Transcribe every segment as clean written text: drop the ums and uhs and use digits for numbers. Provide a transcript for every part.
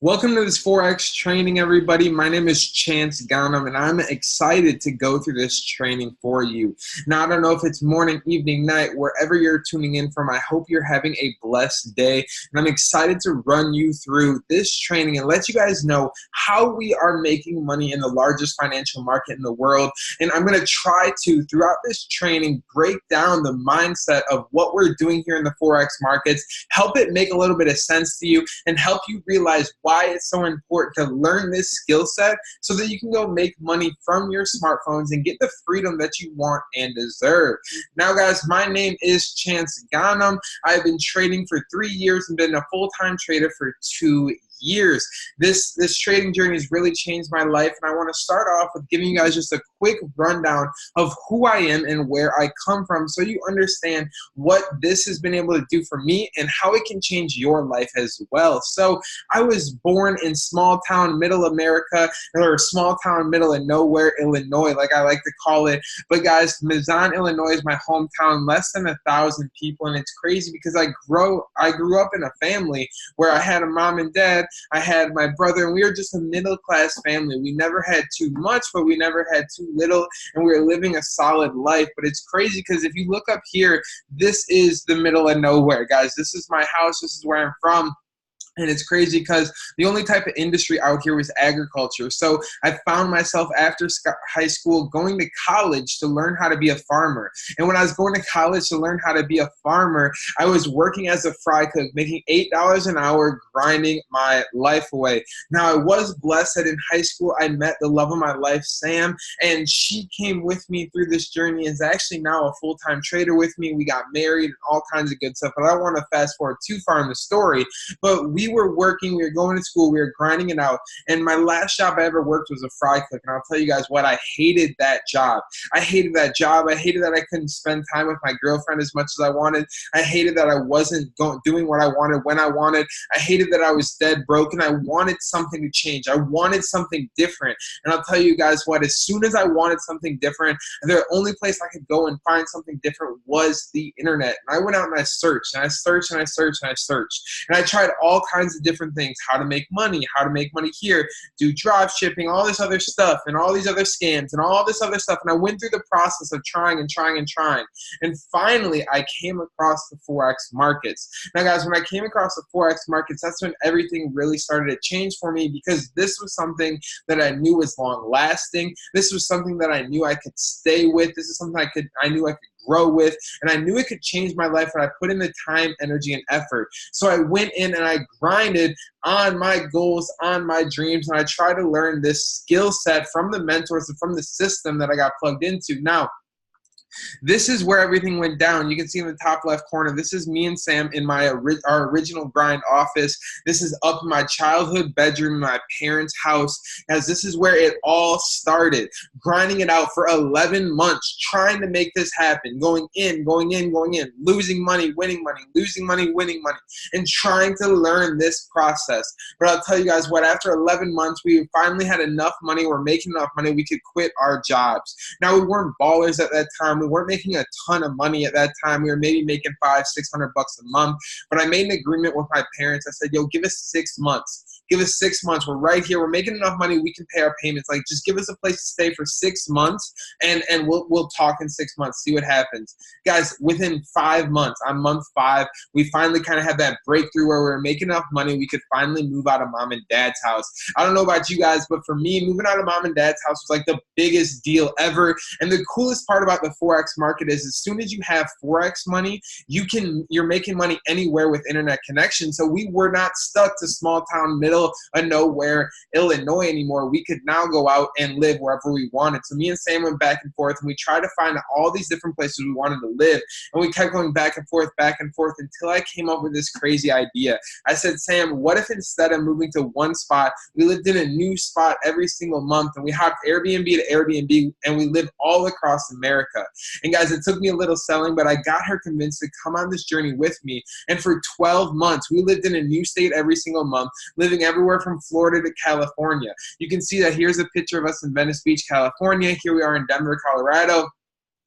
Welcome to this Forex training, everybody. My name is Chance Ghanem, and I'm excited to go through this training for you. Now, I don't know if it's morning, evening, night, wherever you're tuning in from. I hope you're having a blessed day, and I'm excited to run you through this training and let you guys know how we are making money in the largest financial market in the world. And I'm going to try to, throughout this training, break down the mindset of what we're doing here in the Forex markets, help it make a little bit of sense to you, and help you realize why it's so important to learn this skill set so that you can go make money from your smartphones and get the freedom that you want and deserve. Now, guys, my name is Chance Ghanem. I've been trading for 3 years and been a full-time trader for 2 years. This trading journey has really changed my life, and I want to start off with giving you guys just a quick rundown of who I am and where I come from so you understand what this has been able to do for me and how it can change your life as well. So I was born in small town middle America, or small town middle of nowhere, Illinois, like I like to call it. But guys, Mazan, Illinois is my hometown, less than 1,000 people, and it's crazy because I grew up in a family where I had a mom and dad, I had my brother, and we were just a middle-class family. We never had too much, but we never had too little, and we were living a solid life. But it's crazy because if you look up here, this is the middle of nowhere, guys. This is my house. This is where I'm from. And it's crazy because the only type of industry out here was agriculture. So I found myself after high school going to college to learn how to be a farmer. And when I was going to college to learn how to be a farmer, I was working as a fry cook, making $8 an hour, grinding my life away. Now, I was blessed that in high school I met the love of my life, Sam, and she came with me through this journey and is actually now a full-time trader with me. We got married and all kinds of good stuff. But I don't want to fast forward too far in the story. But we were working, we were going to school, we were grinding it out. And my last job I ever worked was a fry cook. And I'll tell you guys what, I hated that job. I hated that job. I hated that I couldn't spend time with my girlfriend as much as I wanted. I hated that I wasn't doing what I wanted when I wanted. I hated that I was dead broke, and I wanted something to change. I wanted something different. And I'll tell you guys what, as soon as I wanted something different, the only place I could go and find something different was the internet. And I went out and I searched, and I searched, and I searched, and I searched. And I tried all kinds of different things, how to make money here, do drop shipping, all this other stuff, and all these other scams, and all this other stuff. And I went through the process of trying and trying and trying. And finally, I came across the Forex markets. Now, guys, when I came across the Forex markets, that's when everything really started to change for me, because this was something that I knew was long lasting. This was something that I knew I could stay with. This is something I knew I could grow with, and I knew it could change my life when I put in the time, energy, and effort. So I went in and I grinded on my goals, on my dreams, and I tried to learn this skill set from the mentors and from the system that I got plugged into. Now, this is where everything went down. You can see in the top left corner, this is me and Sam in our original grind office. This is up in my childhood bedroom in my parents' house, as this is where it all started. Grinding it out for 11 months, trying to make this happen, going in, losing money, winning money, losing money, winning money, and trying to learn this process. But I'll tell you guys what, after 11 months, we finally had enough money, we're making enough money, we could quit our jobs. Now, we weren't ballers at that time. We weren't making a ton of money at that time. We were maybe making $500-600 a month. But I made an agreement with my parents. I said, yo, give us 6 months. Give us 6 months. We're right here. We're making enough money. We can pay our payments. Like, just give us a place to stay for 6 months, and we'll talk in 6 months, see what happens. Guys, within 5 months, on month 5, we finally kind of had that breakthrough where we were making enough money. We could finally move out of mom and dad's house. I don't know about you guys, but for me, moving out of mom and dad's house was like the biggest deal ever. And the coolest part about the Forex market is, as soon as you have Forex money, you're making money anywhere with internet connection. So we were not stuck to small town middle of nowhere Illinois anymore. We could now go out and live wherever we wanted. So me and Sam went back and forth, and we tried to find all these different places we wanted to live. And we kept going back and forth until I came up with this crazy idea. I said, Sam, what if instead of moving to one spot, we lived in a new spot every single month, and we hopped Airbnb to Airbnb, and we lived all across America? And guys, it took me a little selling, but I got her convinced to come on this journey with me. And for 12 months, we lived in a new state every single month, living everywhere from Florida to California. You can see that here's a picture of us in Venice Beach, California. Here we are in Denver, Colorado.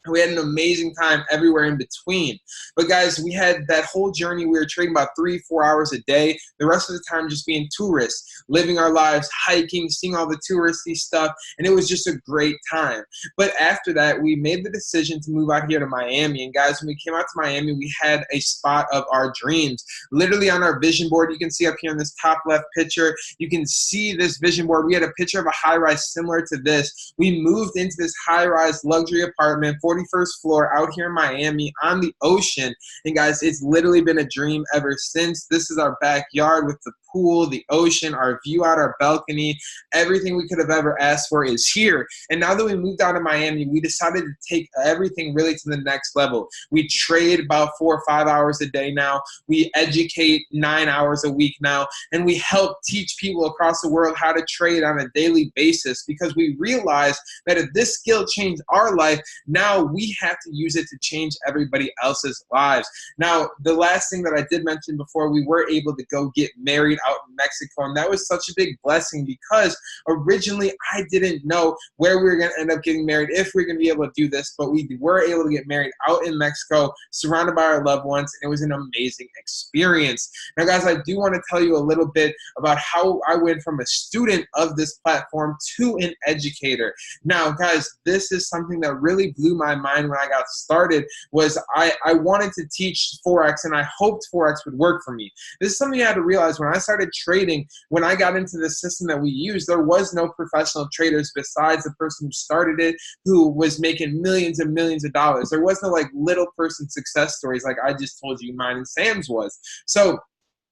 We had an amazing time everywhere in between. But guys, we had that whole journey. We were trading about 3-4 hours a day. The rest of the time just being tourists, living our lives, hiking, seeing all the touristy stuff. And it was just a great time. But after that, we made the decision to move out here to Miami. And guys, when we came out to Miami, we had a spot of our dreams. Literally on our vision board, you can see up here in this top left picture, you can see this vision board. We had a picture of a high-rise similar to this. We moved into this high-rise luxury apartment, 41st floor out here in Miami on the ocean. And guys, it's literally been a dream ever since. This is our backyard with the pool, the ocean, our view out our balcony. Everything we could have ever asked for is here. And now that we moved out of Miami, we decided to take everything really to the next level. We trade about 4 or 5 hours a day now. We educate 9 hours a week now. And we help teach people across the world how to trade on a daily basis, because we realize that if this skill changed our life, now we have to use it to change everybody else's lives. Now, the last thing that I did mention before, we were able to go get married out in Mexico, and that was such a big blessing, because originally I didn't know where we were going to end up getting married, if we were going to be able to do this, but we were able to get married out in Mexico, surrounded by our loved ones, and it was an amazing experience. Now, guys, I do want to tell you a little bit about how I went from a student of this platform to an educator. Now, guys, this is something that really blew my mind when I got started. Was I wanted to teach Forex, and I hoped Forex would work for me. This is something you had to realize. When I started trading, when I got into the system that we use, there was no professional traders besides the person who started it, who was making millions and millions of dollars. There was no like little person success stories like I just told you mine and Sam's was. So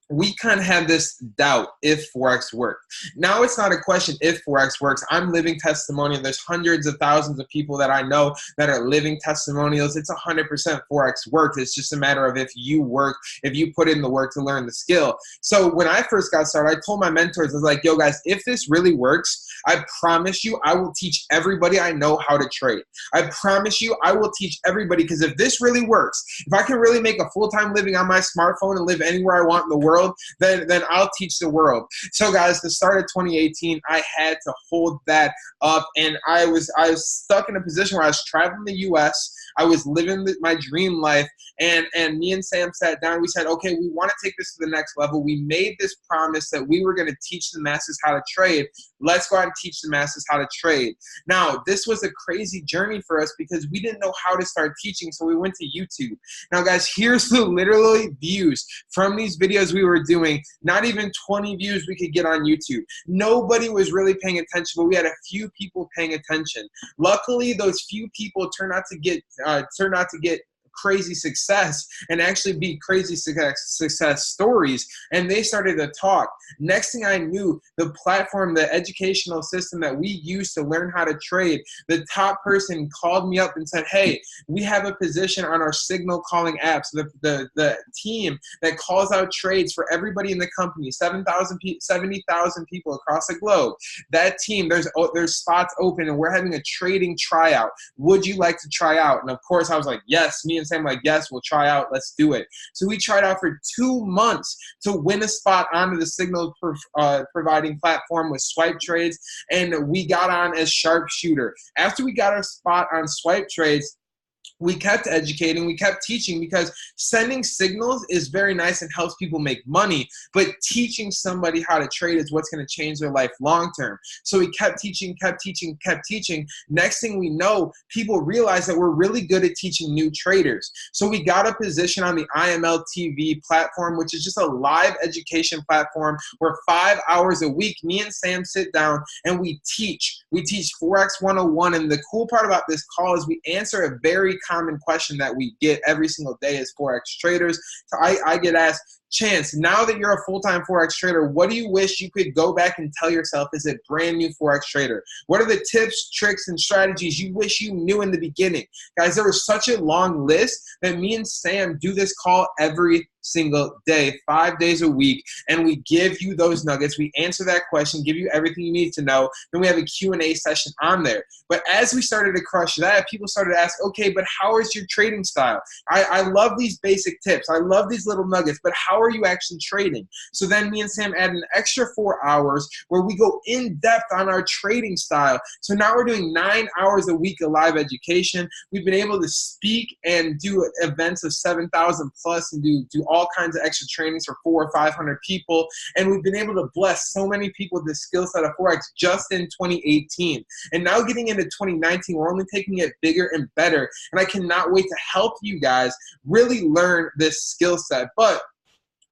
we kind of have this doubt if Forex worked. Now it's not a question if Forex works. I'm living testimonial. There's hundreds of thousands of people that I know that are living testimonials. It's 100% Forex works. It's just a matter of if you work, if you put in the work to learn the skill. So when I first got started, I told my mentors, I was like, yo guys, if this really works, I promise you I will teach everybody I know how to trade. I promise you I will teach everybody, because if this really works, if I can really make a full-time living on my smartphone and live anywhere I want in the world, then I'll teach the world. So guys, the start of 2018, I had to hold that up, and I was stuck in a position where I was traveling the US. I was living my dream life, and me and Sam sat down. We said, okay, we want to take this to the next level. We made this promise that we were going to teach the masses how to trade. Let's go out and teach the masses how to trade. Now, this was a crazy journey for us because we didn't know how to start teaching, so we went to YouTube. Now, guys, here's the literally views from these videos we were doing. Not even 20 views we could get on YouTube. Nobody was really paying attention, but we had a few people paying attention. Luckily, those few people turned out to get crazy success and actually be crazy success stories, and they started to talk. Next thing I knew, the platform, the educational system that we use to learn how to trade, the top person called me up and said, hey, we have a position on our signal calling apps, the team that calls out trades for everybody in the company, 70,000 people across the globe. That team, there's spots open, and we're having a trading tryout. Would you like to try out? And of course I was like, yes. Me and Sam like, yes, we'll try out. Let's do it. So we tried out for 2 months to win a spot onto the signal providing platform with swipe trades, and we got on as sharpshooter. After we got our spot on swipe trades, we kept educating, we kept teaching, because sending signals is very nice and helps people make money, but teaching somebody how to trade is what's going to change their life long term. So we kept teaching, kept teaching, kept teaching. Next thing we know, people realize that we're really good at teaching new traders. So we got a position on the IML TV platform, which is just a live education platform where 5 hours a week, me and Sam sit down and we teach. We teach Forex 101, and the cool part about this call is we answer a very common question that we get every single day as Forex traders. So I get asked, Chance, now that you're a full-time Forex trader, what do you wish you could go back and tell yourself as a brand new Forex trader? What are the tips, tricks, and strategies you wish you knew in the beginning? Guys, there was such a long list that me and Sam do this call every single day, 5 days a week, and we give you those nuggets. We answer that question, give you everything you need to know. Then we have a Q&A session on there. But as we started to crush that, people started to ask, okay, but how is your trading style? I love these basic tips. I love these little nuggets, but how how are you actually trading? So then me and Sam add an extra 4 hours where we go in depth on our trading style. So now we're doing 9 hours a week of live education. We've been able to speak and do events of 7,000 plus and do all kinds of extra trainings for 400 or 500 people. And we've been able to bless so many people with the skill set of Forex just in 2018. And now getting into 2019, we're only taking it bigger and better. And I cannot wait to help you guys really learn this skill set. But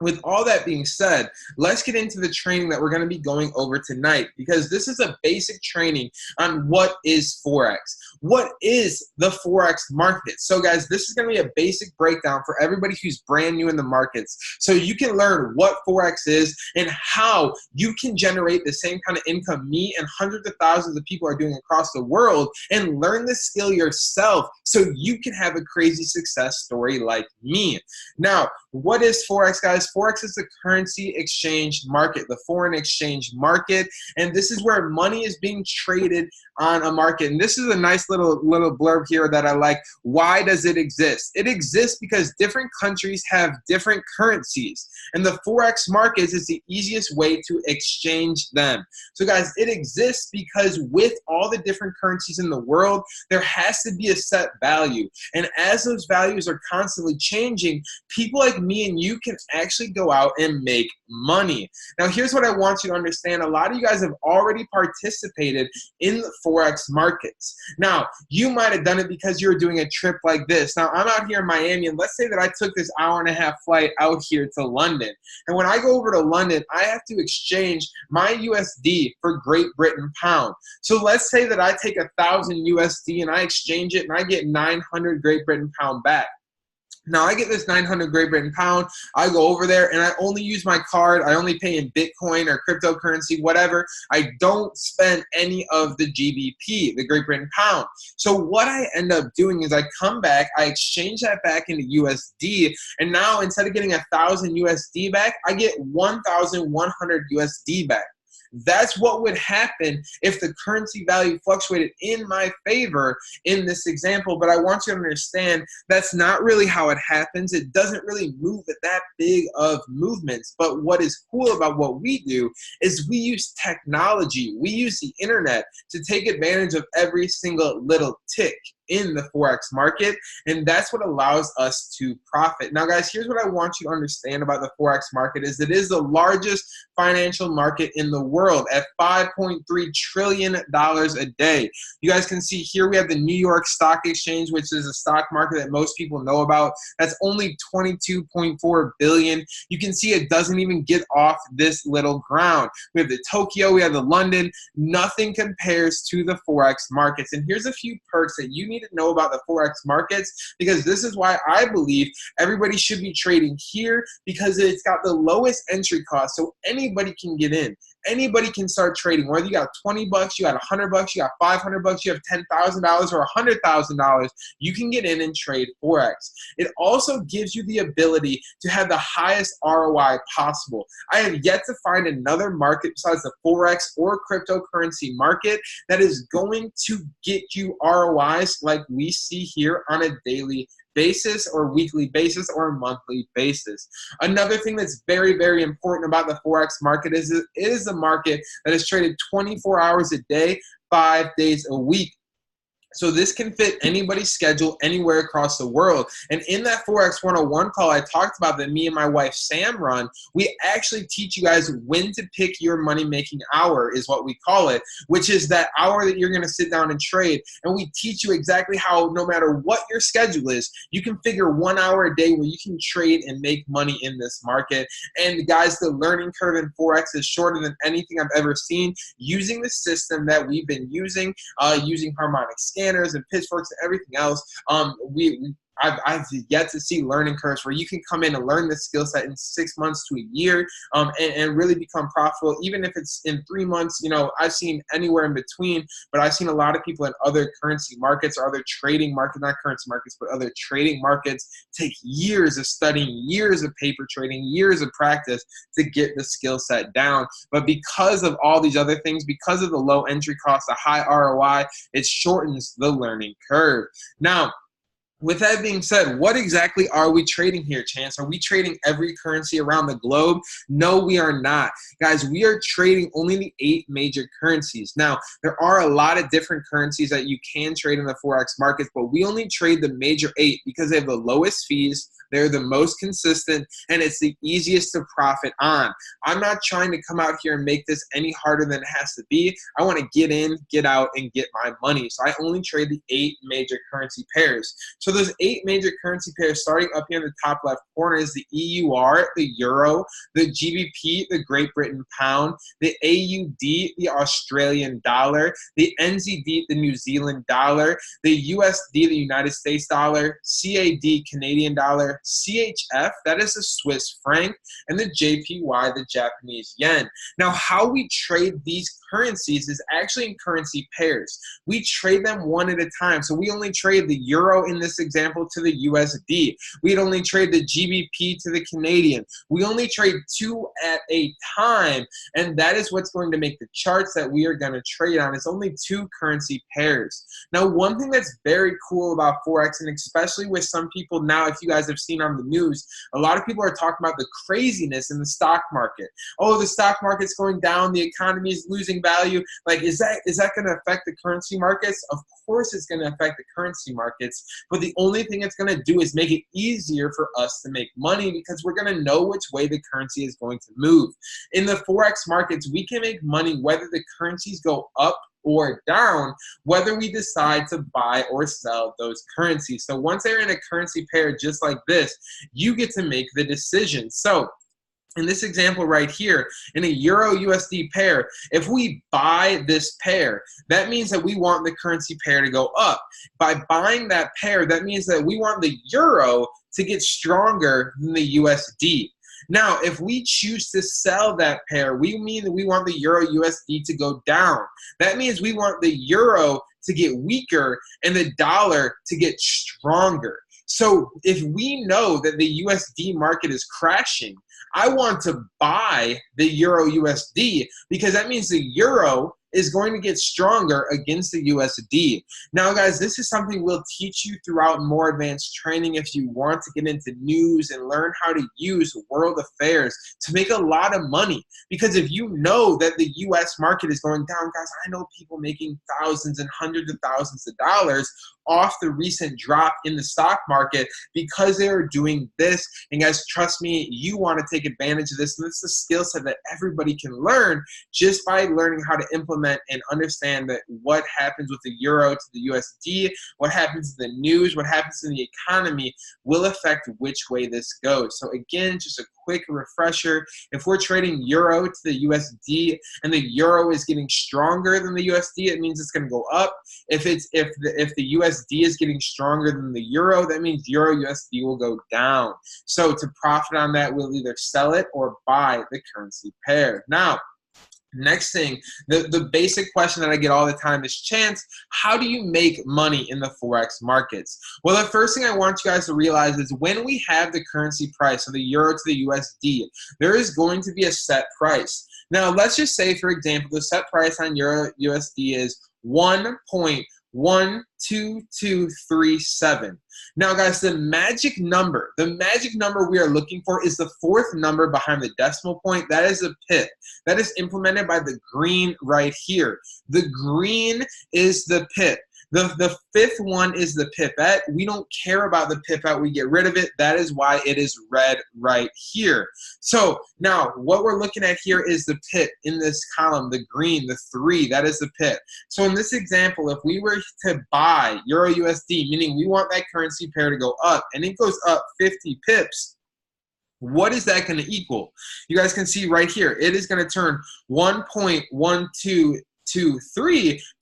with all that being said, let's get into the training that we're going to be going over tonight, because this is a basic training on what is Forex. What is the Forex market? So guys, this is going to be a basic breakdown for everybody who's brand new in the markets, so you can learn what Forex is and how you can generate the same kind of income me and hundreds of thousands of people are doing across the world, and learn this skill yourself so you can have a crazy success story like me. Now, what is Forex, guys? Forex is the currency exchange market, the foreign exchange market, and this is where money is being traded on a market. And this is a nice little blurb here that I like. Why does it exist? It exists because different countries have different currencies, and the Forex market is the easiest way to exchange them. So guys, it exists because with all the different currencies in the world, there has to be a set value, and as those values are constantly changing, people like me and you can actually go out and make money. Now, here's what I want you to understand. A lot of you guys have already participated in the Forex markets. Now, you might have done it because you were doing a trip like this. Now, I'm out here in Miami, and let's say that I took this hour-and-a-half flight out here to London. And when I go over to London, I have to exchange my USD for Great Britain pound. So let's say that I take 1,000 USD and I exchange it, and I get 900 Great Britain pound back. Now, I get this 900 Great Britain pound, I go over there, and I only use my card. I only pay in Bitcoin or cryptocurrency, whatever. I don't spend any of the GBP, the Great Britain pound. So what I end up doing is I come back, I exchange that back into USD, and now instead of getting 1,000 USD back, I get 1,100 USD back. That's what would happen if the currency value fluctuated in my favor in this example. But I want you to understand that's not really how it happens. It doesn't really move at that big of movements. But what is cool about what we do is we use technology. We use the internet to take advantage of every single little tick in the Forex market, and that's what allows us to profit. Now guys, here's what I want you to understand about the Forex market is it is the largest financial market in the world at $5.3 trillion a day. You guys can see here we have the New York Stock Exchange, which is a stock market that most people know about. That's only 22.4 billion. You can see it doesn't even get off this little ground. We have the Tokyo, we have the London. Nothing compares to the Forex markets. And here's a few perks that you need to know about the Forex markets, because this is why I believe everybody should be trading here, because it's got the lowest entry cost, so anybody can get in. Anybody can start trading. Whether you got 20 bucks, you got 100 bucks, you got 500 bucks, you have $10,000 or $100,000, you can get in and trade Forex. It also gives you the ability to have the highest ROI possible. I have yet to find another market besides the Forex or cryptocurrency market that is going to get you ROIs like we see here on a daily basis or weekly basis or monthly basis. Another thing that's very, very important about the Forex market is it is a market that is traded 24 hours a day, 5 days a week. So this can fit anybody's schedule anywhere across the world. And in that Forex 101 call I talked about that me and my wife Sam run, we actually teach you guys when to pick your money-making hour is what we call it, which is that hour that you're going to sit down and trade. And we teach you exactly how, no matter what your schedule is, you can figure 1 hour a day where you can trade and make money in this market. And guys, the learning curve in Forex is shorter than anything I've ever seen. Using the system that we've been using harmonic scanners and pitchforks and everything else, I've yet to see learning curves where you can come in and learn this skill set in 6 months to a year and really become profitable, even if it's in 3 months. You know, I've seen anywhere in between, but I've seen a lot of people in other currency markets or other trading markets, not currency markets, but other trading markets take years of studying, years of paper trading, years of practice to get the skill set down. But because of all these other things, because of the low entry cost, the high ROI, it shortens the learning curve. Now, With that being said, what exactly are we trading here, Chance? Are we trading every currency around the globe? No, we are not. Guys, we are trading only the 8 major currencies. Now, there are a lot of different currencies that you can trade in the Forex markets, but we only trade the major 8 because they have the lowest fees, they're the most consistent, and it's the easiest to profit on. I'm not trying to come out here and make this any harder than it has to be. I want to get in, get out, and get my money. So I only trade the 8 major currency pairs. So those 8 major currency pairs, starting up here in the top left corner, is the EUR, the Euro, the GBP, the Great Britain Pound, the AUD, the Australian Dollar, the NZD, the New Zealand Dollar, the USD, the United States Dollar, CAD, Canadian Dollar, CHF, that is the Swiss franc, and the JPY, the Japanese yen. Now, how we trade these currencies is actually in currency pairs. We trade them one at a time. So we only trade the Euro in this example to the USD. We'd only trade the GBP to the Canadian. We only trade 2 at a time, and that is what's going to make the charts that we are going to trade on. It's only 2 currency pairs. Now, one thing that's very cool about Forex, and especially with some people now, if you guys have seen on the news, a lot of people are talking about the craziness in the stock market. Oh, the stock market's going down, the economy is losing value. Like, is that going to affect the currency markets? Of course it's going to affect the currency markets, but the only thing it's going to do is make it easier for us to make money because we're going to know which way the currency is going to move. In the Forex markets, we can make money whether the currencies go up or down, whether we decide to buy or sell those currencies. So once they're in a currency pair just like this, you get to make the decision. So in this example right here, in a Euro-USD pair, if we buy this pair, that means that we want the currency pair to go up. By buying that pair, that means that we want the Euro to get stronger than the USD. Now, if we choose to sell that pair, we mean that we want the Euro-USD to go down. That means we want the Euro to get weaker and the dollar to get stronger. So if we know that the USD market is crashing, I want to buy the Euro USD because that means the Euro is going to get stronger against the USD. Now, guys, this is something we'll teach you throughout more advanced training if you want to get into news and learn how to use world affairs to make a lot of money. Because if you know that the US market is going down, guys, I know people making thousands and hundreds of thousands of dollars off the recent drop in the stock market because they are doing this. And guys, trust me, you want to take advantage of this. And this is a skill set that everybody can learn just by learning how to implement and understand that what happens with the Euro to the USD, what happens in the news, what happens in the economy will affect which way this goes. So again, just a quick refresher. If we're trading Euro to the USD and the Euro is getting stronger than the USD, it means it's going to go up. If the USD is getting stronger than the Euro, that means Euro USD will go down. So to profit on that, we'll either sell it or buy the currency pair. Now, next thing, the basic question that I get all the time is, Chance, how do you make money in the Forex markets? Well, the first thing I want you guys to realize is when we have the currency price, so the Euro to the USD, there is going to be a set price. Now, let's just say, for example, the set price on Euro USD is 1.12237. Now, guys, the magic number we are looking for is the 4th number behind the decimal point. That is a pip. That is implemented by the green right here. The green is the pip. The 5th one is the pipette. We don't care about the pipette. We get rid of it. That is why it is red right here. So now what we're looking at here is the pip in this column, the green, the 3, that is the pip. So in this example, if we were to buy Euro USD, meaning we want that currency pair to go up, and it goes up 50 pips, what is that going to equal? You guys can see right here, it is going to turn 1.1223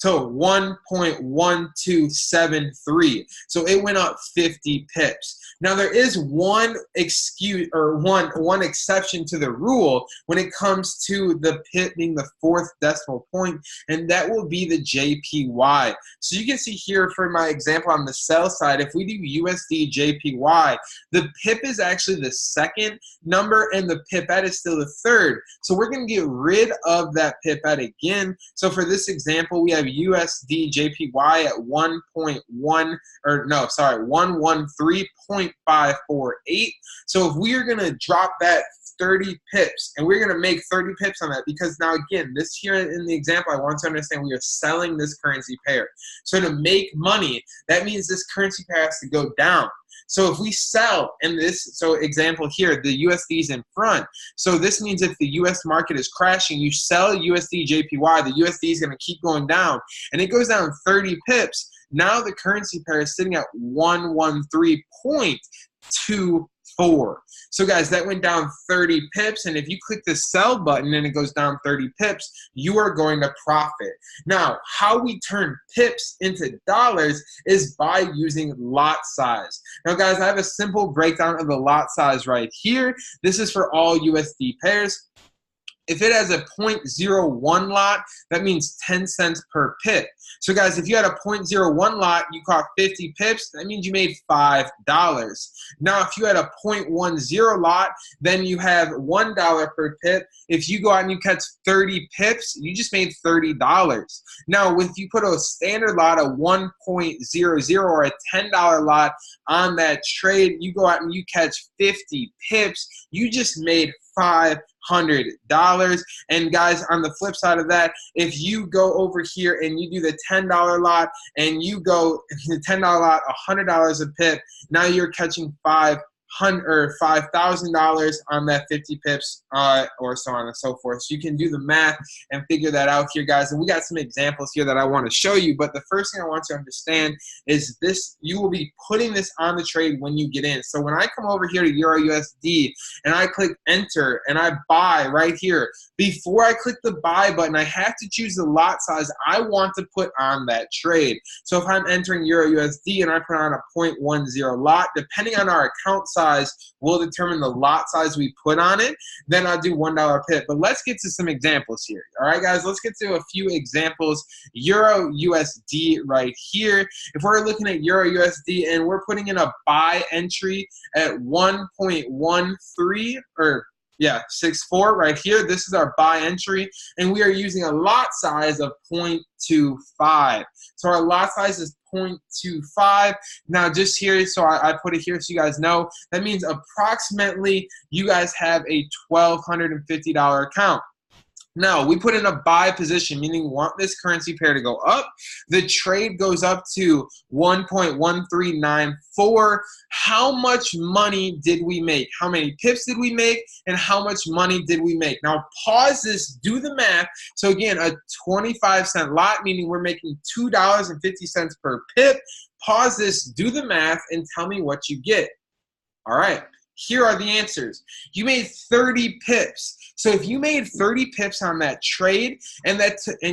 to 1.1273. So it went up 50 pips. Now there is one excuse or one exception to the rule when it comes to the pip being the 4th decimal point, and that will be the JPY. So you can see here for my example on the sell side, if we do USD JPY, the pip is actually the 2nd number and the pipette is still the 3rd. So we're going to get rid of that pipette again. So for this example, we have USD JPY at 113.548. So if we are going to drop that 30 pips, and we're going to make 30 pips on that, because now again, this here in the example, I want to understand we are selling this currency pair. So to make money, that means this currency pair has to go down. So if we sell in this, so example here, the USD is in front. So this means if the US market is crashing, you sell USD JPY, the USD is going to keep going down, and it goes down 30 pips. Now the currency pair is sitting at 113.24. So guys, that went down 30 pips, and if you click the sell button and it goes down 30 pips, you are going to profit. Now, how we turn pips into dollars is by using lot size. Now guys, I have a simple breakdown of the lot size right here. This is for all USD pairs. If it has a 0.01 lot, that means 10 cents per pip. So guys, if you had a 0.01 lot, you caught 50 pips, that means you made $5. Now, if you had a 0.10 lot, then you have $1 per pip. If you go out and you catch 30 pips, you just made $30. Now, if you put a standard lot of 1.00 or a $10 lot on that trade, you go out and you catch 50 pips, you just made $500. And guys, on the flip side of that, if you go over here and you do the $10 lot and you go the $10 lot, $100 a pip, now you're catching $5,000 on that 50 pips, or so on and so forth. So you can do the math and figure that out here, guys. And we got some examples here that I want to show you. But the first thing I want you to understand is this: you will be putting this on the trade when you get in. So when I come over here to Euro USD and I click enter and I buy right here, before I click the buy button, I have to choose the lot size I want to put on that trade. So if I'm entering Euro USD and I put on a 0.10 lot, depending on our account size, will determine the lot size we put on it, then I'll do $1 pip. But let's get to some examples here. All right, guys, let's get to a few examples. Euro USD right here. If we're looking at Euro USD and we're putting in a buy entry at 1.13 or 64 right here. This is our buy entry, and we are using a lot size of 0.25. So our lot size is 0.25. Now just here, so I put it here so you guys know, that means approximately you guys have a $1,250 account. Now, we put in a buy position, meaning we want this currency pair to go up. The trade goes up to 1.1394. How much money did we make? How many pips did we make? And how much money did we make? Now, pause this, do the math. So again, a 25-cent lot, meaning we're making $2.50 per pip. Pause this, do the math, and tell me what you get. All right. Here are the answers. You made 30 pips. So if you made 30 pips on that trade and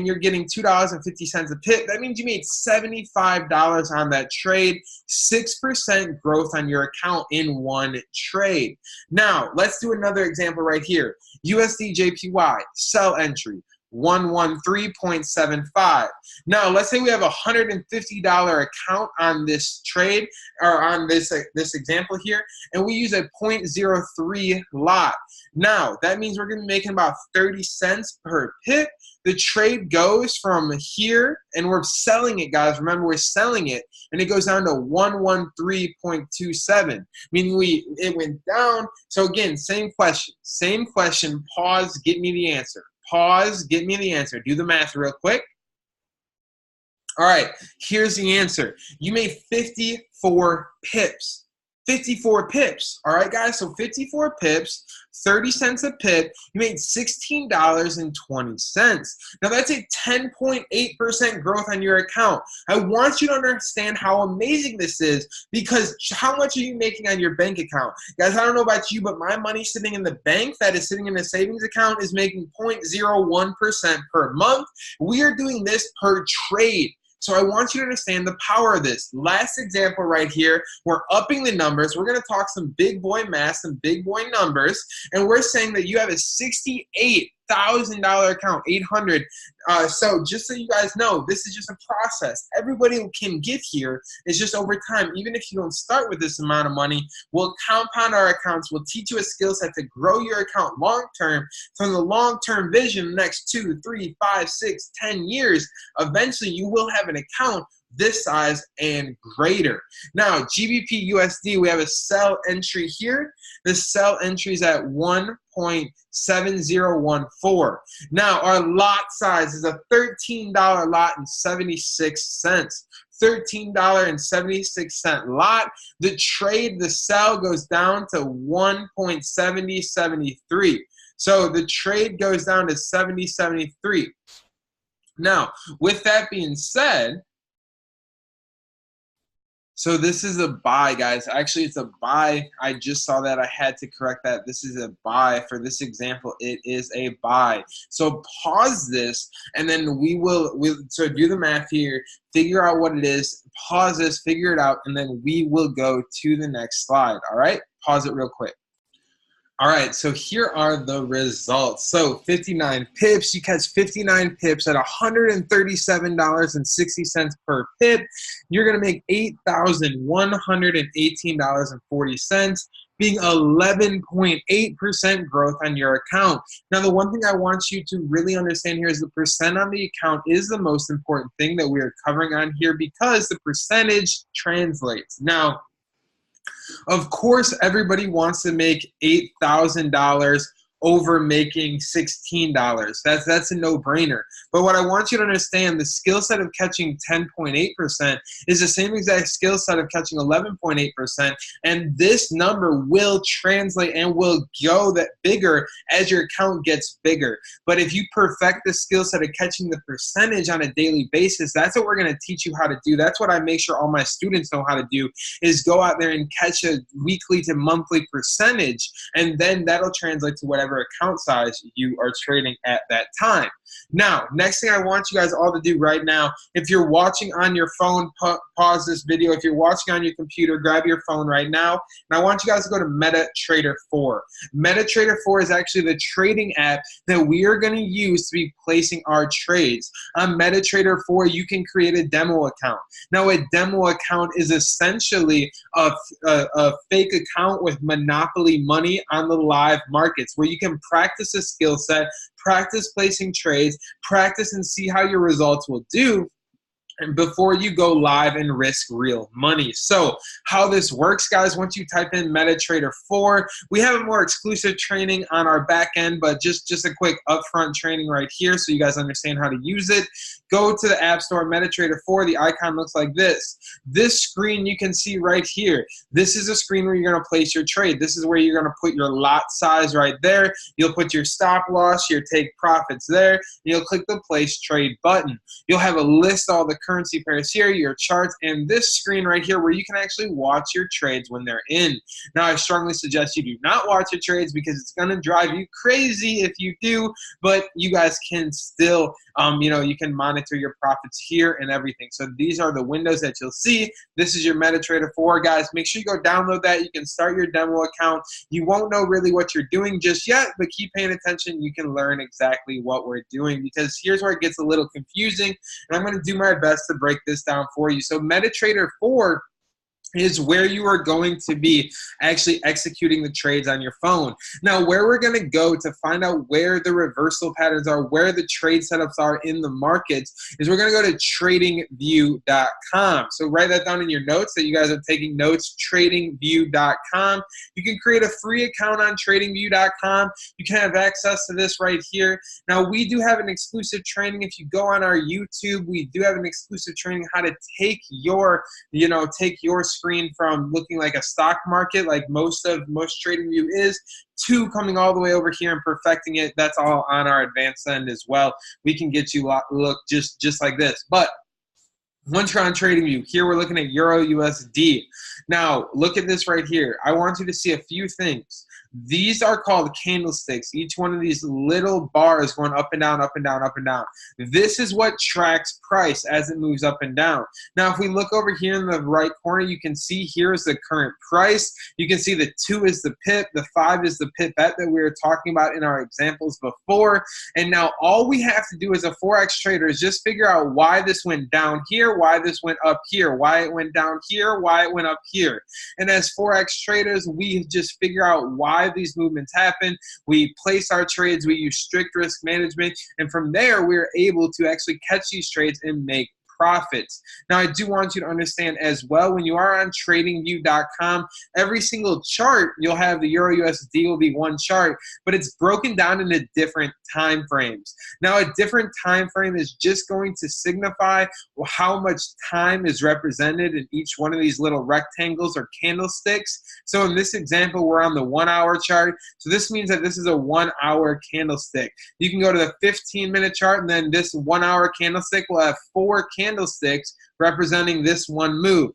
you're getting $2.50 a pip, that means you made $75 on that trade, 6% growth on your account in one trade. Now, let's do another example right here. USD JPY, sell entry. 113.75. Now, let's say we have a $150 account on this trade, or on this example here, and we use a 0.03 lot. Now, that means we're going to be making about 30 cents per pip. The trade goes from here, and we're selling it, guys. Remember, we're selling it, and it goes down to 113.27, meaning it went down. So again, same question. Pause, get me the answer. Pause, get me the answer. Do the math real quick. All right, here's the answer. You made 54 pips. 54 pips. All right, guys, so 54 pips, 30 cents a pip. You made $16.20. Now, that's a 10.8% growth on your account. I want you to understand how amazing this is, because how much are you making on your bank account? Guys, I don't know about you, but my money sitting in the bank that is sitting in a savings account is making 0.01% per month. We are doing this per trade. So I want you to understand the power of this. Last example right here, we're upping the numbers. We're going to talk some big boy math, some big boy numbers, and we're saying that you have a $68,000 $8,000 account, 800. So just so you guys know, this is just a process. Everybody can get here. It's just over time. Even if you don't start with this amount of money, we'll compound our accounts. We'll teach you a skill set to grow your account long term. From the long term vision, the next 2, 3, 5, 6, 10 years, eventually you will have an account this size and greater. Now, GBP USD, we have a sell entry here. The sell entry is at 1.7014. Now, our lot size is a $13 lot and 76 cents. $13.76 lot. The trade, the sell goes down to 1.7073. So the trade goes down to 70.73. Now, with that being said, so this is a buy, guys. Actually, it's a buy. I just saw that. I had to correct that. This is a buy. For this example, it is a buy. So pause this, and then we'll do the math here, figure out what it is, pause this, figure it out, and then we will go to the next slide. All right? Pause it real quick. All right, so here are the results. So 59 pips, you catch 59 pips at $137.60 per pip. You're gonna make $8,118.40, being 11.8% growth on your account. Now, the one thing I want you to really understand here is the percent on the account is the most important thing that we are covering on here, because the percentage translates. Now, of course, everybody wants to make $8,000 over making $16. That's a no-brainer. But what I want you to understand, the skill set of catching 10.8% is the same exact skill set of catching 11.8%, and this number will translate and will go that bigger as your account gets bigger. But if you perfect the skill set of catching the percentage on a daily basis, that's what we're going to teach you how to do. That's what I make sure all my students know how to do, is go out there and catch a weekly to monthly percentage, and then that'll translate to whatever account size you are trading at that time. Now, next thing I want you guys all to do right now, if you're watching on your phone, pause this video. If you're watching on your computer, grab your phone right now, and I want you guys to go to MetaTrader 4. MetaTrader 4 is actually the trading app that we are going to use to be placing our trades. On MetaTrader 4, you can create a demo account. Now, a demo account is essentially a fake account with monopoly money on the live markets, where you can practice a skill set, practice placing trades, practice and see how your results will do before you go live and risk real money. So how this works, guys, once you type in MetaTrader 4, we have a more exclusive training on our back end, but just a quick upfront training right here so you guys understand how to use it. Go to the App Store, MetaTrader 4. The icon looks like this. This screen you can see right here. This is a screen where you're going to place your trade. This is where you're going to put your lot size right there. You'll put your stop loss, your take profits there. And you'll click the Place Trade button. You'll have a list of all the currency pairs here, your charts, and this screen right here where you can actually watch your trades when they're in. Now, I strongly suggest you do not watch your trades because it's going to drive you crazy if you do, but you guys can still, you can monitor your profits here and everything. So these are the windows that you'll see. This is your MetaTrader 4, guys. Make sure you go download that. You can start your demo account. You won't know really what you're doing just yet, but keep paying attention. You can learn exactly what we're doing, because here's where it gets a little confusing, and I'm going to do my best to break this down for you. So MetaTrader 4 is where you are going to be actually executing the trades on your phone. Now, where we're going to go to find out where the reversal patterns are, where the trade setups are in the markets, is we're going to go to tradingview.com. So write that down in your notes that you guys are taking notes, tradingview.com. You can create a free account on tradingview.com. You can have access to this right here. Now, we do have an exclusive training. If you go on our YouTube, we do have an exclusive training how to take your, screen from looking like a stock market, like most TradingView is, to coming all the way over here and perfecting it. That's all on our advanced end as well. We can get you look just like this. But once you're on TradingView, here we're looking at Euro USD. Now, look at this right here. I want you to see a few things. These are called candlesticks. Each one of these little bars going up and down, up and down, up and down. This is what tracks price as it moves up and down. Now, if we look over here in the right corner, you can see here is the current price. You can see the 2 is the pip, the 5 is the pip bet that we were talking about in our examples before. And now all we have to do as a Forex trader is just figure out why this went down here, why this went up here, why it went down here, why it went up here. And as Forex traders, we just figure out why these movements happen. We place our trades, we use strict risk management, and from there we're able to actually catch these trades and make profits. Now, I do want you to understand as well, when you are on tradingview.com, every single chart you'll have the Euro USD will be one chart, but it's broken down into different time frames. Now, a different time frame is just going to signify how much time is represented in each one of these little rectangles or candlesticks. So in this example, we're on the 1 hour chart. So this means that this is a 1 hour candlestick. You can go to the 15-minute chart, and then this 1 hour candlestick will have 4 candlesticks representing this one move.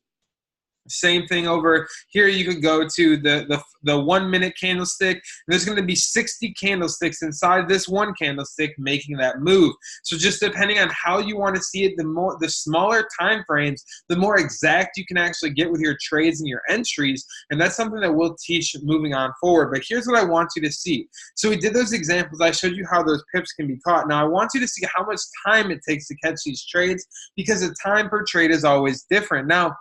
Same thing over here. You could go to the 1 minute candlestick. There's going to be 60 candlesticks inside this one candlestick making that move. So just depending on how you want to see it, the smaller time frames, the more exact you can actually get with your trades and your entries. And that's something that we'll teach moving on forward. But here's what I want you to see. So we did those examples. I showed you how those pips can be caught. Now I want you to see how much time it takes to catch these trades, because the time per trade is always different. Now,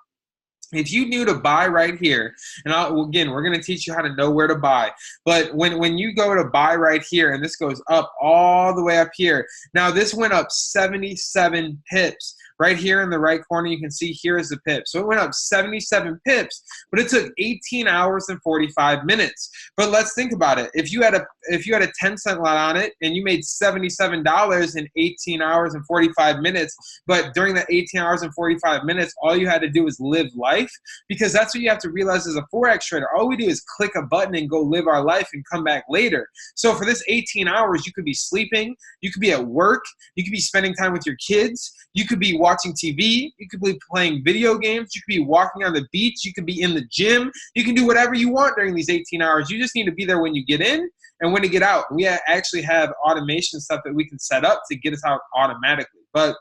if you knew to buy right here, and again, we're going to teach you how to know where to buy. But when you go to buy right here, and this goes up all the way up here, now this went up 77 pips. Right here in the right corner, you can see here is the pip. So it went up 77 pips, but it took 18 hours and 45 minutes. But let's think about it. If you had a 10-cent lot on it and you made $77 in 18 hours and 45 minutes, but during that 18 hours and 45 minutes, all you had to do was live life, because that's what you have to realize as a Forex trader. All we do is click a button and go live our life and come back later. So for this 18 hours, you could be sleeping, you could be at work, you could be spending time with your kids, you could be watching TV, you could be playing video games, you could be walking on the beach, you could be in the gym, you can do whatever you want during these 18 hours. You just need to be there when you get in and when to get out. We actually have automation stuff that we can set up to get us out automatically. But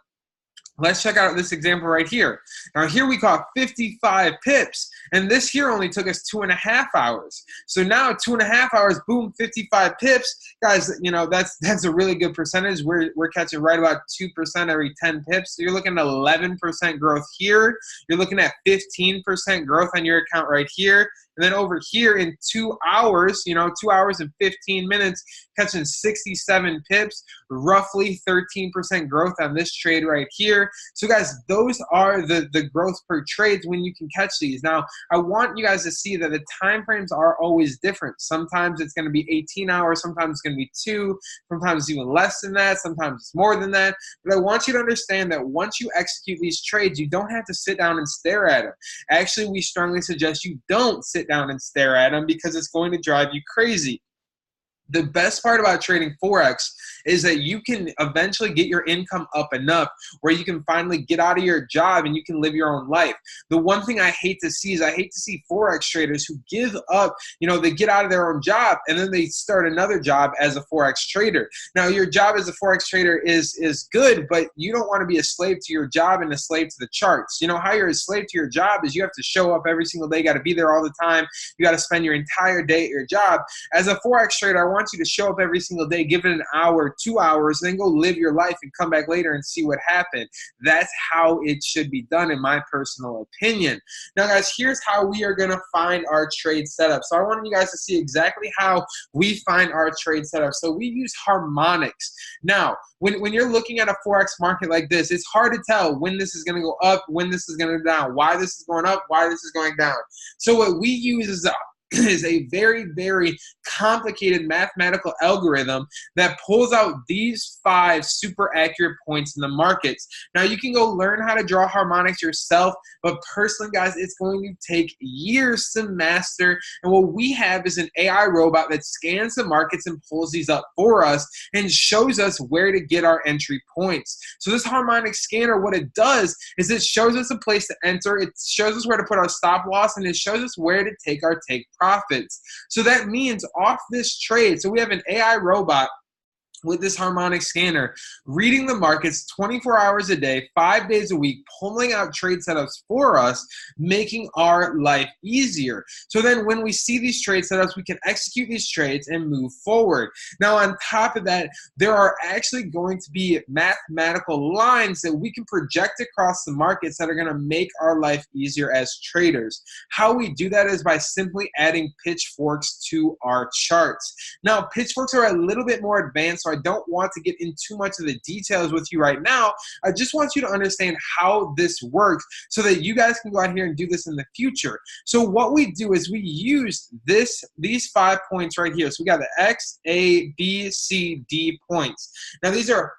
let's check out this example right here. Now here we caught 55 pips, and this here only took us 2.5 hours. So now 2.5 hours, boom, 55 pips. Guys, you know, that's a really good percentage. We're catching right about 2% every 10 pips. So you're looking at 11% growth here. You're looking at 15% growth on your account right here. And then over here in 2 hours, 2 hours and 15 minutes, catching 67 pips, roughly 13% growth on this trade right here. So guys, those are the growth per trades when you can catch these. Now, I want you guys to see that the time frames are always different. Sometimes it's going to be 18 hours, sometimes it's going to be 2, sometimes even less than that, sometimes it's more than that. But I want you to understand that once you execute these trades, you don't have to sit down and stare at them. Actually, we strongly suggest you don't sit down and stare at them, because it's going to drive you crazy. The best part about trading Forex is that you can eventually get your income up enough where you can finally get out of your job and you can live your own life. The one thing I hate to see is I hate to see Forex traders who give up, they get out of their own job and then they start another job as a Forex trader. Now, your job as a Forex trader is good, but you don't want to be a slave to your job and a slave to the charts. You know how you're a slave to your job is you have to show up every single day, got to be there all the time. You got to spend your entire day at your job. As a Forex trader, I want you to show up every single day, give it an hour, 2 hours, then go live your life and come back later and see what happened. That's how it should be done, in my personal opinion. Now, guys, here's how we are going to find our trade setup. So I want you guys to see exactly how we find our trade setup. So we use harmonics. Now, when you're looking at a Forex market like this, it's hard to tell when this is going to go up, when this is going to go down, why this is going up, why this is going down. So what we use is a very, very complicated mathematical algorithm that pulls out these 5 super accurate points in the markets. Now, you can go learn how to draw harmonics yourself, but personally, guys, it's going to take years to master. And what we have is an AI robot that scans the markets and pulls these up for us and shows us where to get our entry points. So this harmonic scanner, what it does is it shows us a place to enter, it shows us where to put our stop loss, and it shows us where to take our take profits. So that means off this trade, so we have an AI robot with this harmonic scanner, reading the markets 24 hours a day, 5 days a week, pulling out trade setups for us, making our life easier. So then when we see these trade setups, we can execute these trades and move forward. Now, on top of that, there are actually going to be mathematical lines that we can project across the markets that are going to make our life easier as traders. How we do that is by simply adding pitchforks to our charts. Now, pitchforks are a little bit more advanced, so I don't want to get into too much of the details with you right now. I just want you to understand how this works so that you guys can go out here and do this in the future. So what we do is we use these 5 points right here. So we got the X, A, B, C, D points. Now these are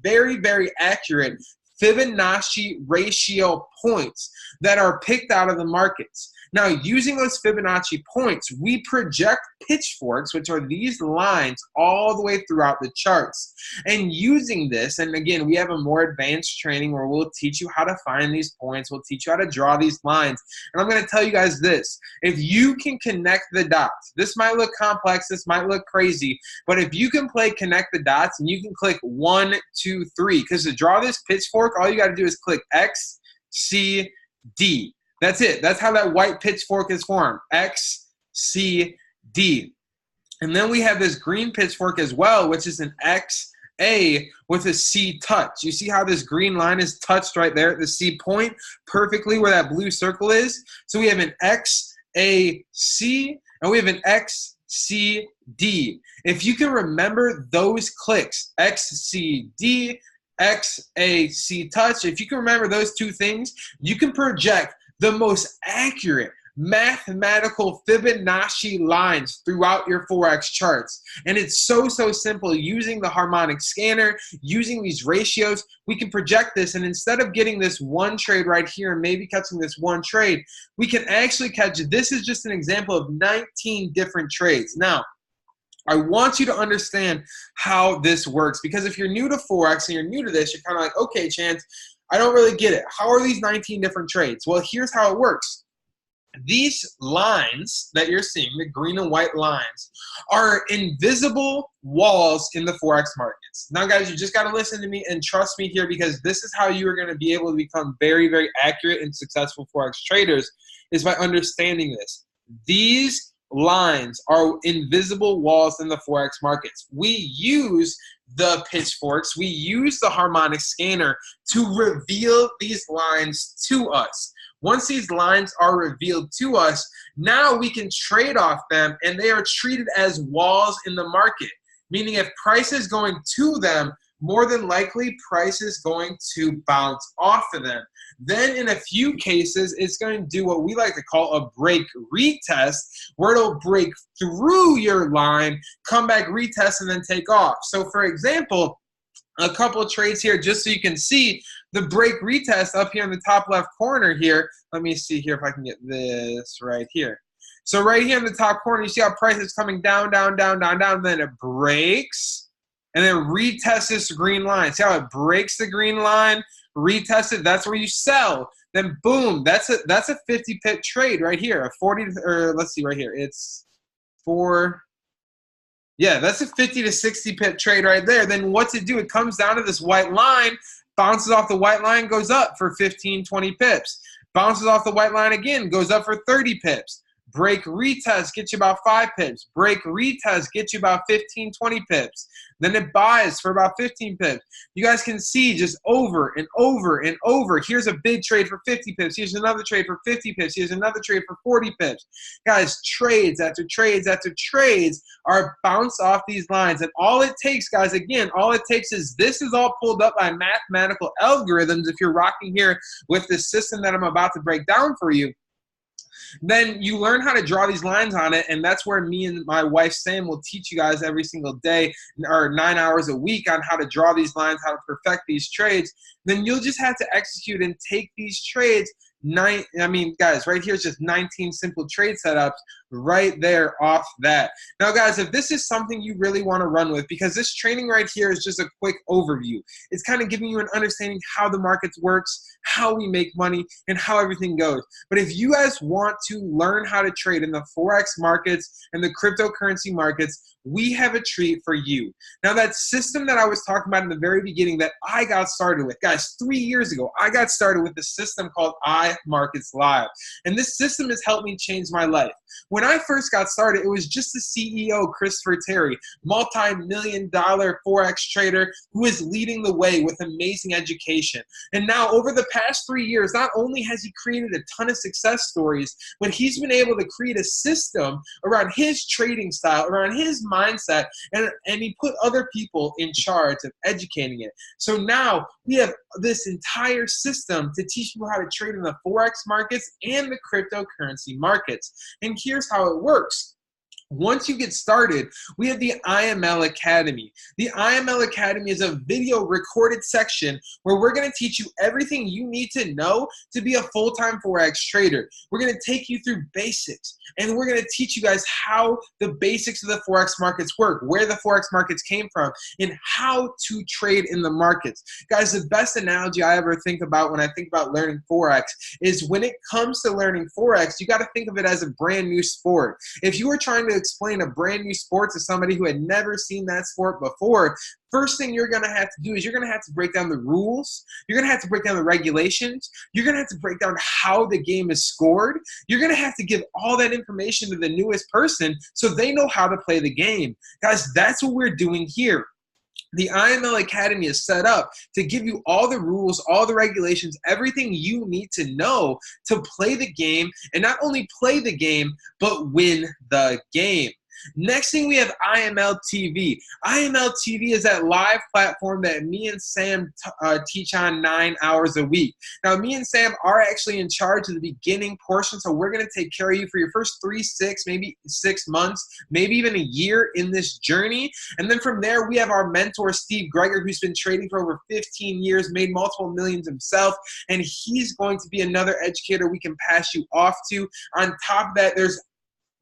very, very accurate Fibonacci ratio points that are picked out of the markets. Now, using those Fibonacci points, we project pitchforks, which are these lines, all the way throughout the charts. And using this, and again, we have a more advanced training where we'll teach you how to find these points. We'll teach you how to draw these lines. And I'm going to tell you guys this. If you can connect the dots, this might look complex, this might look crazy, but if you can play connect the dots and you can click 1, 2, 3, because to draw this pitchfork, all you got to do is click X, C, D. That's it. That's how that white pitchfork is formed. X, C, D. And then we have this green pitchfork as well, which is an X, A with a C touch. You see how this green line is touched right there at the C point, perfectly where that blue circle is? So we have an X, A, C, and we have an X, C, D. If you can remember those clicks, X, C, D, X, A, C touch, if you can remember those two things, you can project the most accurate mathematical Fibonacci lines throughout your Forex charts. And it's so simple. Using the harmonic scanner, using these ratios, we can project this, and instead of getting this one trade right here and maybe catching this one trade, we can actually catch, this is just an example of 19 different trades. Now, I want you to understand how this works, because if you're new to Forex and you're new to this, you're kind of like, okay, Chance, I don't really get it. How are these 19 different trades? Well, here's how it works. These lines that you're seeing, the green and white lines, are invisible walls in the Forex markets. Now, guys, you just got to listen to me and trust me here, because this is how you are going to be able to become very, very accurate and successful Forex traders, is by understanding this. These lines are invisible walls in the Forex markets. We use the pitchforks, we use the harmonic scanner to reveal these lines to us. Once these lines are revealed to us, now we can trade off them, and they are treated as walls in the market. Meaning if price is going to them, more than likely price is going to bounce off of them. Then in a few cases, it's going to do what we like to call a break retest, where it'll break through your line, come back, retest, and then take off. So for example, a couple of trades here just so you can see the break retest up here in the top left corner here. Let me see here if I can get this right here. So right here in the top corner, you see how price is coming down, down, down, down, down, then it breaks, and then retests this green line. See how it breaks the green line, retest it, that's where you sell. Then boom, that's a 50 pip trade right here. A 40, or let's see right here. It's yeah, that's a 50 to 60 pip trade right there. Then what's it do? It comes down to this white line, bounces off the white line, goes up for 15, 20 pips. Bounces off the white line again, goes up for 30 pips. Break retest gets you about 5 pips. Break retest gets you about 15, 20 pips. Then it buys for about 15 pips. You guys can see just over and over and over. Here's a big trade for 50 pips. Here's another trade for 50 pips. Here's another trade for 40 pips. Guys, trades after trades after trades are bounced off these lines. And all it takes, guys, again, all it takes is this is all pulled up by mathematical algorithms. If you're rocking here with this system that I'm about to break down for you, then you learn how to draw these lines on it, and that's where me and my wife Sam will teach you guys every single day, or 9 hours a week, on how to draw these lines, how to perfect these trades. Then you'll just have to execute and take these trades guys, right here is just 19 simple trade setups right there off that. Now, guys, if this is something you really want to run with, because this training right here is just a quick overview. It's kind of giving you an understanding how the markets works, how we make money, and how everything goes. But if you guys want to learn how to trade in the Forex markets and the cryptocurrency markets, we have a treat for you. Now, that system that I was talking about in the very beginning that I got started with, guys, 3 years ago, I got started with the system called iMarkets Live. And this system has helped me change my life. When I first got started, it was just the CEO, Christopher Terry, multi-million-dollar Forex trader who is leading the way with amazing education. And now, over the past 3 years, not only has he created a ton of success stories, but he's been able to create a system around his trading style, around his mindset, and he put other people in charge of educating it. So now we have this entire system to teach people how to trade in the Forex markets and the cryptocurrency markets. And here's how it works. Once you get started, we have the IML Academy. The IML Academy is a video recorded section where we're going to teach you everything you need to know to be a full-time Forex trader. We're going to take you through basics, and we're going to teach you guys how the basics of the Forex markets work, where the Forex markets came from, and how to trade in the markets. Guys, the best analogy I ever think about when I think about learning Forex is when it comes to learning Forex, you got to think of it as a brand new sport. If you were trying to explain a brand new sport to somebody who had never seen that sport before, first thing you're going to have to do is you're going to have to break down the rules. You're going to have to break down the regulations. You're going to have to break down how the game is scored. You're going to have to give all that information to the newest person so they know how to play the game. Guys, that's what we're doing here. The IML Academy is set up to give you all the rules, all the regulations, everything you need to know to play the game, and not only play the game, but win the game. Next thing, we have IML TV. IML TV is that live platform that me and Sam teach on 9 hours a week. Now, me and Sam are actually in charge of the beginning portion, so we're going to take care of you for your first 3, 6, maybe 6 months, maybe even a year in this journey. And then from there, we have our mentor, Steve Greger, who's been trading for over 15 years, made multiple millions himself, and he's going to be another educator we can pass you off to. On top of that, there's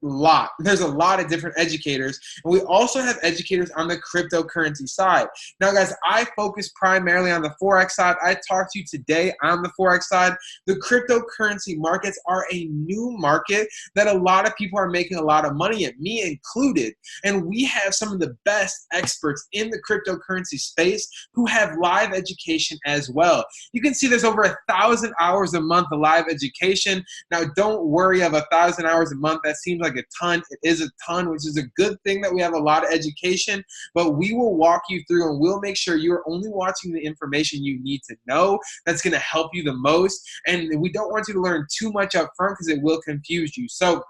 a lot of different educators, and we also have educators on the cryptocurrency side. Now, guys, I focus primarily on the Forex side. I talked to you today on the Forex side. The cryptocurrency markets are a new market that a lot of people are making a lot of money at, me included, and we have some of the best experts in the cryptocurrency space who have live education as well. You can see there's over 1,000 hours a month of live education. Now, don't worry of 1,000 hours a month. That seems like a ton. It is a ton, which is a good thing that we have a lot of education, but we will walk you through and we'll make sure you're only watching the information you need to know that's going to help you the most. And we don't want you to learn too much up front because it will confuse you. So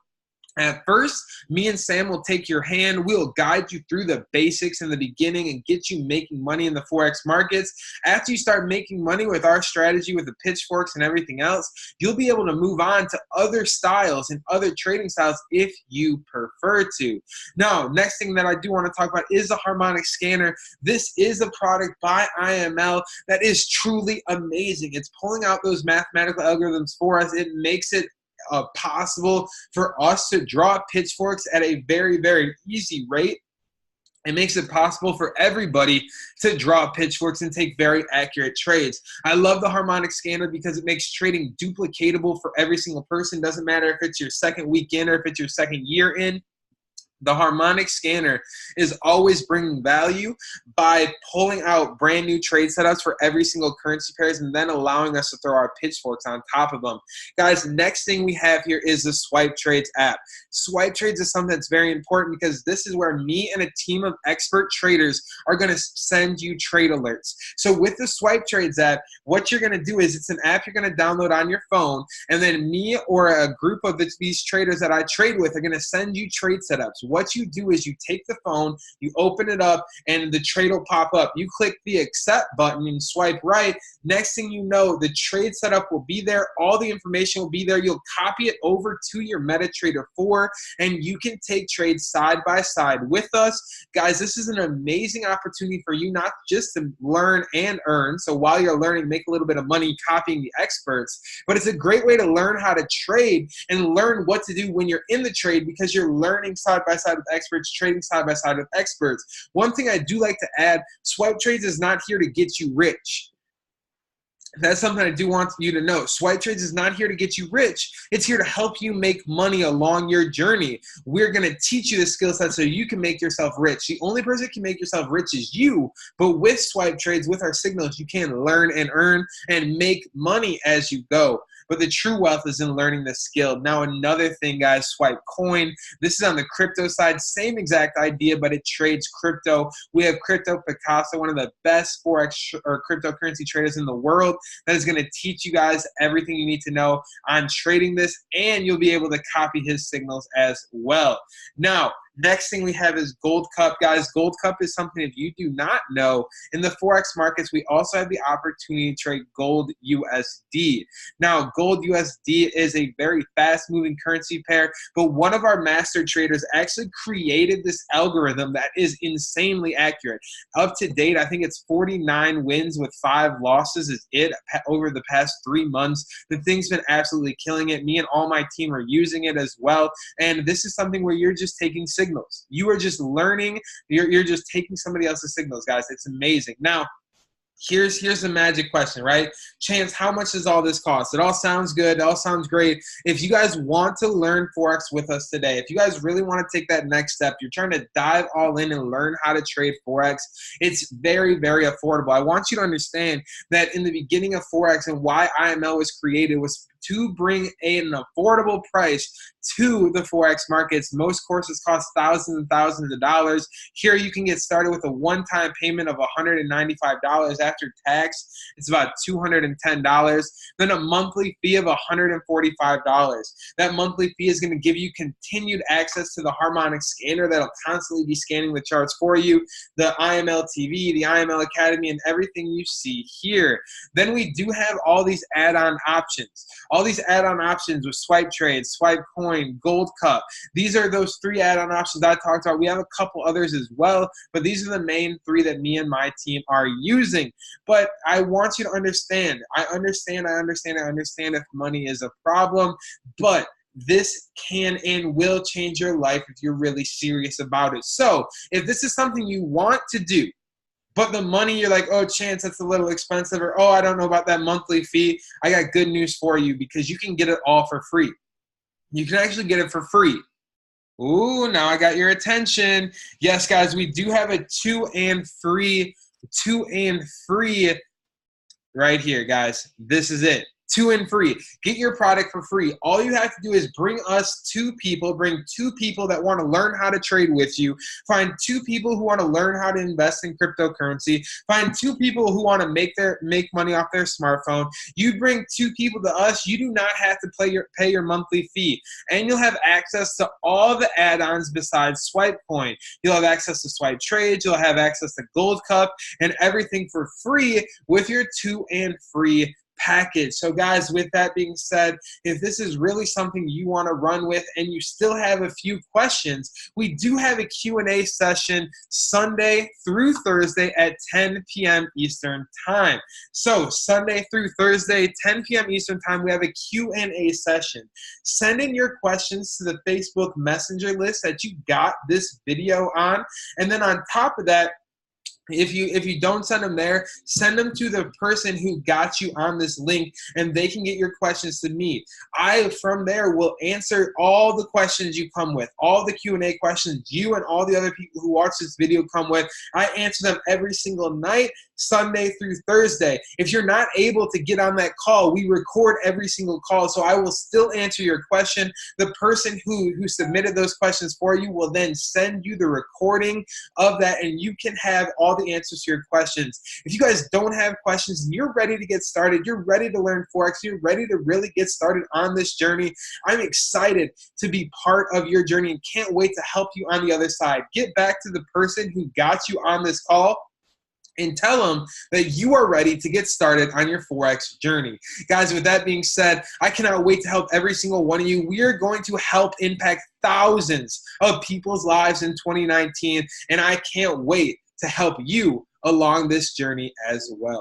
at first, me and Sam will take your hand. We'll guide you through the basics in the beginning and get you making money in the Forex markets. After you start making money with our strategy, with the pitchforks and everything else, you'll be able to move on to other styles and other trading styles if you prefer to. Now, next thing that I do want to talk about is the harmonic scanner. This is a product by IML that is truly amazing. It's pulling out those mathematical algorithms for us. It makes it possible for us to draw pitchforks at a very, very easy rate. It makes it possible for everybody to draw pitchforks and take very accurate trades. I love the harmonic scanner because it makes trading duplicatable for every single person. Doesn't matter if it's your second week in or if it's your second year in. The harmonic scanner is always bringing value by pulling out brand new trade setups for every single currency pairs and then allowing us to throw our pitchforks on top of them. Guys, next thing we have here is the Swipe Trades app. Swipe Trades is something that's very important because this is where me and a team of expert traders are going to send you trade alerts. So with the Swipe Trades app, what you're going to do is it's an app you're going to download on your phone, and then me or a group of these traders that I trade with are going to send you trade setups. What you do is you take the phone, you open it up, and the trade will pop up. You click the accept button and swipe right. Next thing you know, the trade setup will be there. All the information will be there. You'll copy it over to your MetaTrader 4, and you can take trades side by side with us. Guys, this is an amazing opportunity for you not just to learn and earn. So while you're learning, make a little bit of money copying the experts, but it's a great way to learn how to trade and learn what to do when you're in the trade, because you're learning side by side with experts, trading side by side with experts. One thing I do like to add, Swipe Trades is not here to get you rich. That's something I do want you to know. Swipe Trades is not here to get you rich. It's here to help you make money along your journey. We're going to teach you the skill set so you can make yourself rich. The only person that can make yourself rich is you. But with Swipe Trades, with our signals, you can learn and earn and make money as you go. But the true wealth is in learning the skill. Now, another thing, guys, Swipe Coin. This is on the crypto side. Same exact idea, but it trades crypto. We have Crypto Picasso, one of the best Forex or cryptocurrency traders in the world, that is going to teach you guys everything you need to know on trading this, and you'll be able to copy his signals as well. Now, next thing we have is Gold Cup. Guys, Gold Cup is something, if you do not know, in the Forex markets, we also have the opportunity to trade Gold USD. Now, Gold USD is a very fast-moving currency pair, but one of our master traders actually created this algorithm that is insanely accurate. Up to date, I think it's 49 wins with 5 losses is it over the past 3 months. The thing's been absolutely killing it. Me and all my team are using it as well, and this is something where you're just taking signals. You are just learning. You're just taking somebody else's signals, guys. It's amazing. Now, here's the magic question, right? Chance, how much does all this cost? It all sounds good. It all sounds great. If you guys want to learn Forex with us today, if you guys really want to take that next step, you're trying to dive all in and learn how to trade Forex, it's very, very affordable. I want you to understand that in the beginning of Forex and why IML was created was to bring an affordable price to the Forex markets. Most courses cost thousands and thousands of dollars. Here you can get started with a one-time payment of $195 after tax. It's about $210. Then a monthly fee of $145. That monthly fee is going to give you continued access to the harmonic scanner that'll constantly be scanning the charts for you, the IML TV, the IML Academy, and everything you see here. Then we do have all these add-on options. All these add-on options with Swipe Trades, Swipe Coin, Gold Cup. These are those 3 add-on options I talked about. We have a couple others as well, but these are the main 3 that me and my team are using. But I want you to understand. I understand if money is a problem, but this can and will change your life if you're really serious about it. So if this is something you want to do, but the money, you're like, oh, Chance, that's a little expensive, or oh, I don't know about that monthly fee, I got good news for you, because you can get it all for free. You can actually get it for free. Ooh, now I got your attention. Yes, guys, we do have a 2 and free right here, guys. This is it. 2 and free. Get your product for free. All you have to do is bring us 2 people, bring 2 people that want to learn how to trade with you, find 2 people who want to learn how to invest in cryptocurrency, find 2 people who want to make money off their smartphone. You bring 2 people to us, you do not have to pay your monthly fee, and you'll have access to all the add-ons besides Swipe Coin. You'll have access to Swipe Trades, you'll have access to Gold Cup, and everything for free with your 2 and free package. So guys, with that being said, if this is really something you want to run with and you still have a few questions, we do have a Q&A session Sunday through Thursday at 10 p.m. Eastern Time. So Sunday through Thursday, 10 p.m. Eastern Time, we have a Q&A session. Send in your questions to the Facebook Messenger list that you got this video on, and then on top of that, if you don't send them there, send them to the person who got you on this link, and they can get your questions to me. I, from there, will answer all the questions you come with, all the Q&A questions you and all the other people who watch this video come with. I answer them every single night, Sunday through Thursday. If you're not able to get on that call, we record every single call, so I will still answer your question. The person who submitted those questions for you will then send you the recording of that, and you can have all the answers to your questions. If you guys don't have questions and you're ready to get started, you're ready to learn Forex, you're ready to really get started on this journey, I'm excited to be part of your journey and can't wait to help you on the other side. Get back to the person who got you on this call and tell them that you are ready to get started on your Forex journey. Guys, with that being said, I cannot wait to help every single one of you. We are going to help impact thousands of people's lives in 2019, and I can't wait to help you along this journey as well.